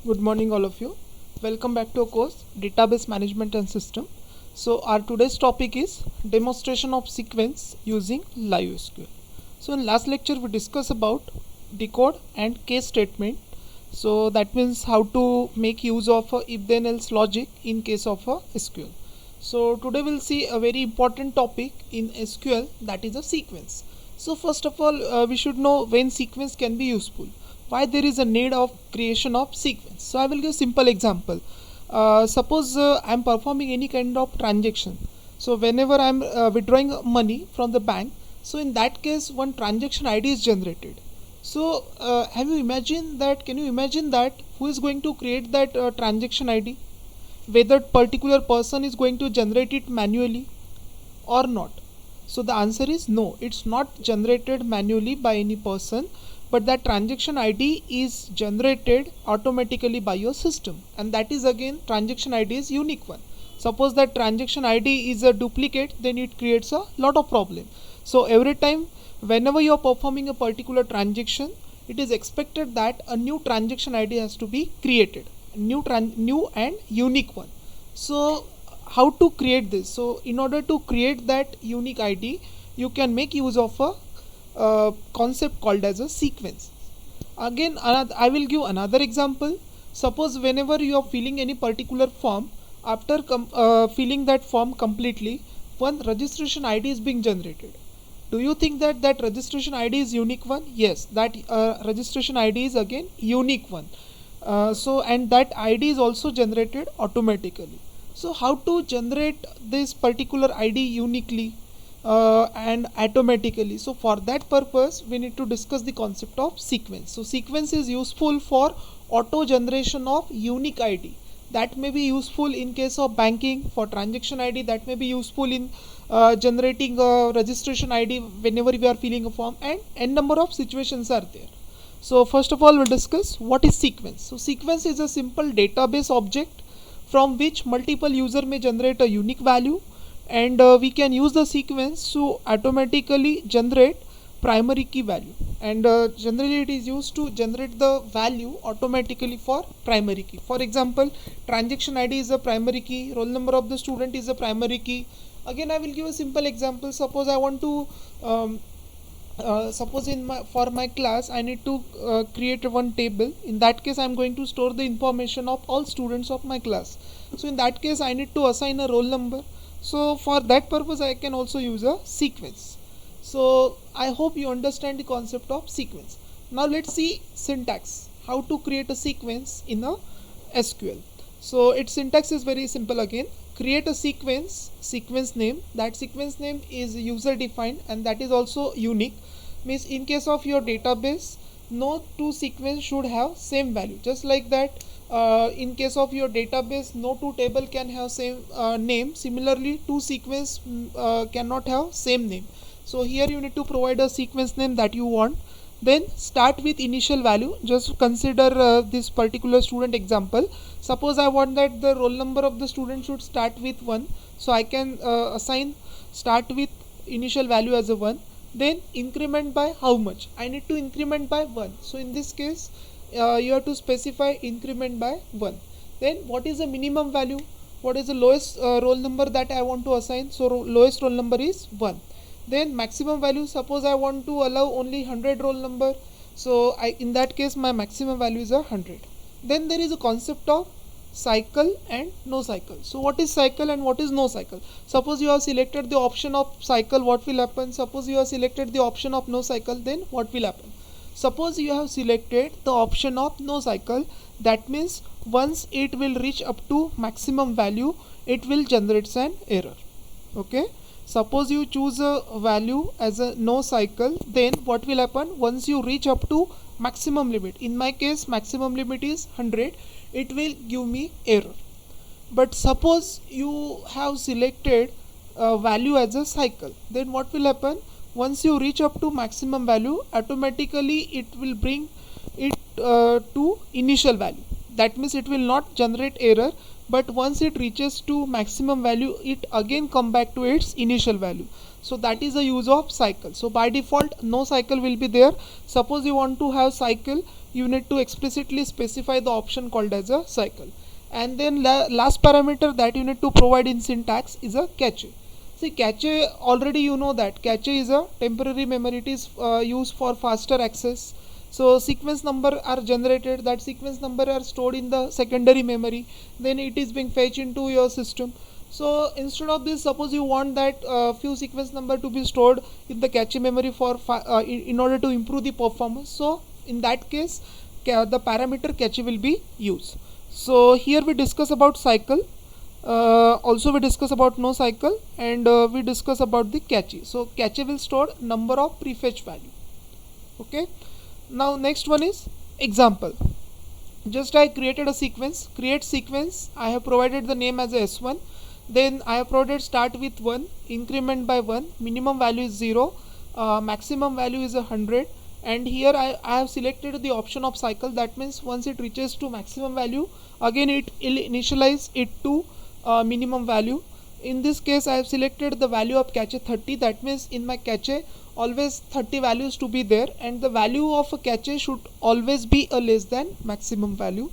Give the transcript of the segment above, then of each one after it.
Good morning, all of you. Welcome back to our course Database Management and System. So, our today's topic is demonstration of sequence using live SQL. So, in last lecture, we discussed about decode and case statement. So, that means how to make use of a if then else logic in case of a SQL. So, today we'll see a very important topic in SQL, that is a sequence. So, first of all, we should know when sequence can be useful, why there is a need of creation of sequence. So I will give simple example. Suppose I am performing any kind of transaction. So whenever I am withdrawing money from the bank, so in that case one transaction ID is generated. So have you imagined that, can you imagine that who is going to create that transaction ID, whether particular person is going to generate it manually or not? So the answer is no, it's not generated manually by any person, but that transaction ID is generated automatically by your system, and that is again transaction ID is unique one. Suppose that transaction ID is a duplicate, then it creates a lot of problem. So every time whenever you are performing a particular transaction, it is expected that a new transaction ID has to be created, new and unique one. So how to create this? So in order to create that unique ID, you can make use of a concept called as a sequence. Again, I will give another example. Suppose whenever you are filling any particular form, after filling that form completely, one registration ID is being generated. Do you think that that registration ID is unique one? Yes, that registration ID is again unique one. And that ID is also generated automatically. So how to generate this particular ID uniquely and automatically? So for that purpose we need to discuss the concept of sequence. So sequence is useful for auto generation of unique ID. That may be useful in case of banking for transaction ID, that may be useful in generating a registration ID whenever we are filling a form, and n number of situations are there. So first of all we'll discuss what is sequence. So sequence is a simple database object from which multiple user may generate a unique value, and we can use the sequence to automatically generate primary key value, and generally it is used to generate the value automatically for primary key. For example, transaction ID is a primary key, roll number of the student is a primary key. Again, I will give a simple example. Suppose I want to suppose for my class I need to create one table. In that case I am going to store the information of all students of my class. So in that case I need to assign a roll number. So for that purpose I can also use a sequence. So I hope you understand the concept of sequence. Now let's see syntax, how to create a sequence in a SQL. So its syntax is very simple. Again, create a sequence name. That sequence name is user defined and that is also unique. Means in case of your database, no two sequence should have same value. Just like that, in case of your database, no two table can have same name. Similarly, two sequence cannot have same name. So here you need to provide a sequence name that you want. Then start with initial value. Just consider this particular student example. Suppose I want that the roll number of the student should start with 1, so I can assign start with initial value as a 1. Then increment by how much? I need to increment by 1. So in this case you have to specify increment by 1. Then what is the minimum value? What is the lowest roll number that I want to assign? So lowest roll number is 1. Then maximum value, suppose I want to allow only 100 roll number, so in that case my maximum value is 100. Then there is a concept of cycle and no cycle. So what is cycle and what is no cycle? Suppose you have selected the option of cycle, what will happen? Suppose you have selected the option of no cycle, then what will happen? Suppose you have selected the option of no cycle, that means once it will reach up to maximum value, it will generate an error. Okay. Suppose you choose a value as a no cycle, then what will happen? Once you reach up to maximum limit, in my case maximum limit is 100, it will give me error. But suppose you have selected a value as a cycle, then what will happen? Once you reach up to maximum value, automatically it will bring it to initial value. That means it will not generate error, but once it reaches to maximum value, it again come back to its initial value. So that is the use of cycle. So by default no cycle will be there. Suppose you want to have cycle, you need to explicitly specify the option called as a cycle. And then last parameter that you need to provide in syntax is a cache. See, cache, already you know that cache is a temporary memory. It is used for faster access. So sequence number are generated, that sequence number are stored in the secondary memory, then it is being fetched into your system. So instead of this, suppose you want that few sequence number to be stored in the cache memory for in order to improve the performance. So in that case, the parameter cache will be used. So here we discuss about cycle, also we discuss about no cycle, and we discuss about the cache. So cache will store number of prefetch value. Okay, now next one is example. Just I created a sequence, create sequence, I have provided the name as S1, then I have provided start with 1, increment by 1, minimum value is 0, maximum value is 100, and here I have selected the option of cycle. That means once it reaches to maximum value, again it will initialize it to minimum value. In this case I have selected the value of cache 30. That means in my cache always 30 values to be there, and the value of a cache should always be a less than maximum value.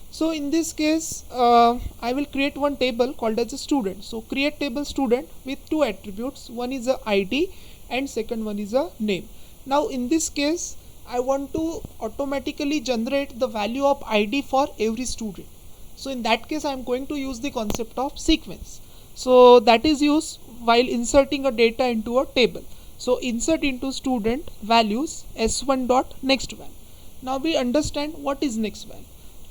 So in this case I will create one table called as a student. So create table student with two attributes, one is a ID and second one is a name. Now in this case I want to automatically generate the value of ID for every student. So in that case I am going to use the concept of sequence. So that is used while inserting a data into a table. So insert into student values s1 dot next val. Now we understand what is next val.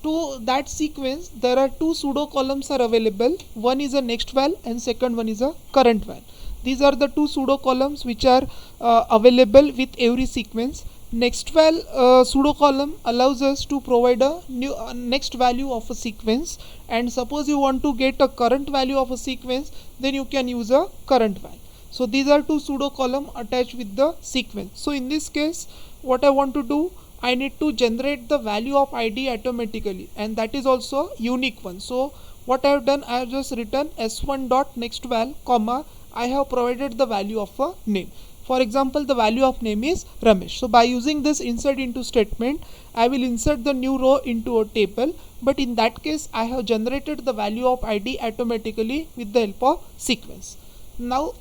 To that sequence there are two pseudo columns are available. One is a next val and second one is a current val. These are the two pseudo columns which are available with every sequence. Next val pseudo column allows us to provide a new next value of a sequence, and suppose you want to get a current value of a sequence, then you can use a current val. So these are two pseudo column attached with the sequence. So in this case what I want to do, I need to generate the value of ID automatically, and that is also unique one. So what I have done, I have just written s1 dot next val comma I have provided the value of a name. For example, the value of name is Ramesh. So by using this insert into statement, I will insert the new row into a table, but in that case I have generated the value of ID automatically with the help of sequence. Now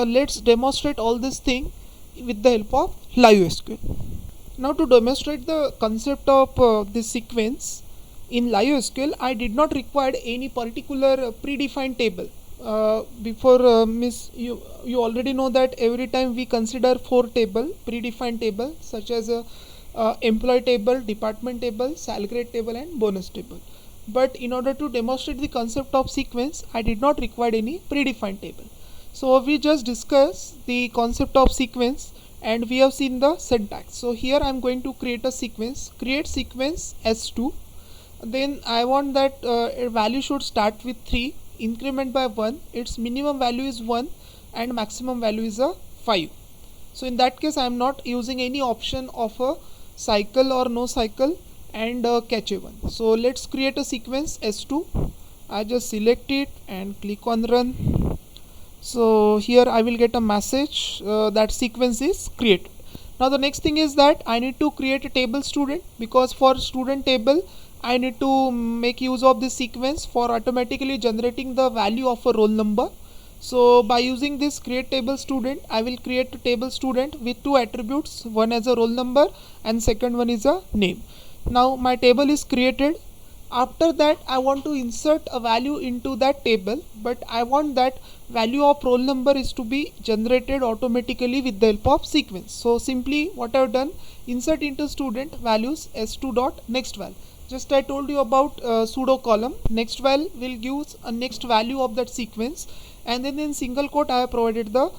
let's demonstrate all this thing with the help of LiveSQL. Now to demonstrate the concept of this sequence in LiveSQL, I did not require any particular predefined table. You already know that every time we consider 4 table, predefined table, such as employee table, department table, salary table and bonus table. But in order to demonstrate the concept of sequence, I did not require any predefined table. So we just discussed the concept of sequence and we have seen the syntax. So here I am going to create a sequence, create sequence S2. Then I want that a value should start with 3, increment by 1, its minimum value is 1 and maximum value is a 5. So in that case I am not using any option of a cycle or no cycle and cache one. So let's create a sequence S2. I just select it and click on run. So here I will get a message that sequence is created. Now the next thing is that I need to create a table student, because for student table I need to make use of this sequence for automatically generating the value of a roll number. So by using this create table student, I will create a table student with 2 attributes, one as a roll number and second one is a name. Now my table is created. After that I want to insert a value into that table, but I want that value of roll number is to be generated automatically with the help of sequence. So simply what I have done, insert into student values s2 dot next val. Just I told you about pseudo column. Next val will give a next value of that sequence, and then in single quote I have provided the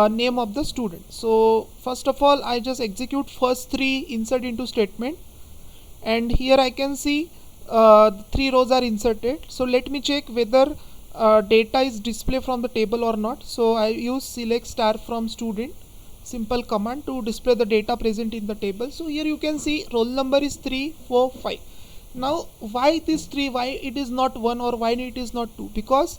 name of the student. So first of all I just execute first 3 insert into statement, and here I can see 3 rows are inserted. So let me check whether data is displayed from the table or not. So I use select star from student, simple command to display the data present in the table. So here you can see roll number is 3, 4, 5. Now why this 3, why it is not 1 or why it is not 2? Because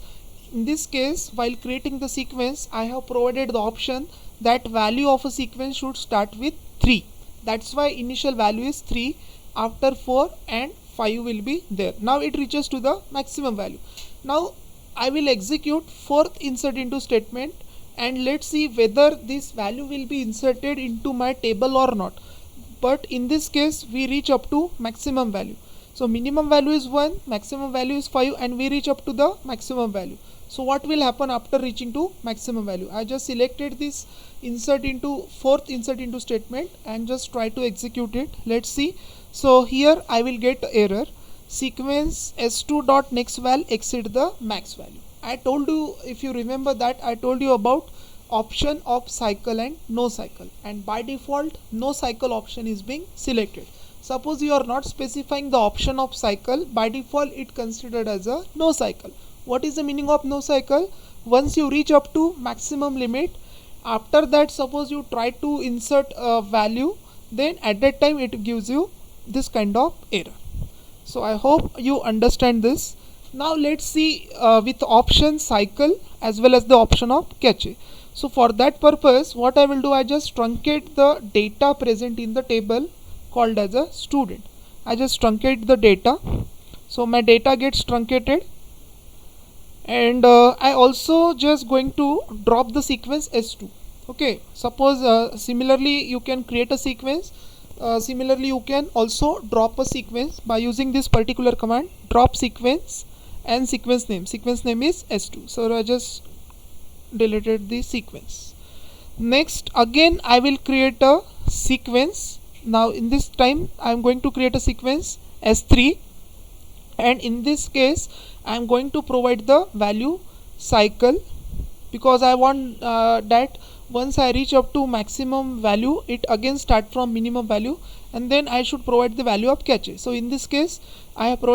in this case while creating the sequence I have provided the option that value of a sequence should start with 3. that's why initial value is 3, after 4 and 5 will be there. Now it reaches to the maximum value. Now I will execute fourth insert into statement, and let's see whether this value will be inserted into my table or not. But in this case we reach up to maximum value. So minimum value is 1, maximum value is 5, and we reach up to the maximum value. So what will happen after reaching to maximum value? I just selected this fourth insert into statement and just try to execute it. Let's see. So here I will get error, sequence s2 dot next val exceed the max value. I told you, if you remember that, I told you about option of cycle and no cycle, and by default no cycle option is being selected. Suppose you are not specifying the option of cycle, by default it considered as a no cycle. What is the meaning of no cycle? Once you reach up to maximum limit, after that suppose you try to insert a value, then at that time it gives you this kind of error. So I hope you understand this. Now let's see with option cycle as well as the option of cache. So for that purpose what I will do, I just truncate the data present in the table called as a student. I just truncate the data, so my data gets truncated, and I also just going to drop the sequence s2. Okay, suppose similarly you can create a sequence, similarly you can also drop a sequence by using this particular command, drop sequence and sequence name is s2. So I just deleted the sequence. Next again I will create a sequence. Now in this time I am going to create a sequence s3, and in this case I am going to provide the value cycle, because I want that once I reach up to maximum value it again start from minimum value, and then I should provide the value of cache. So in this case I have provided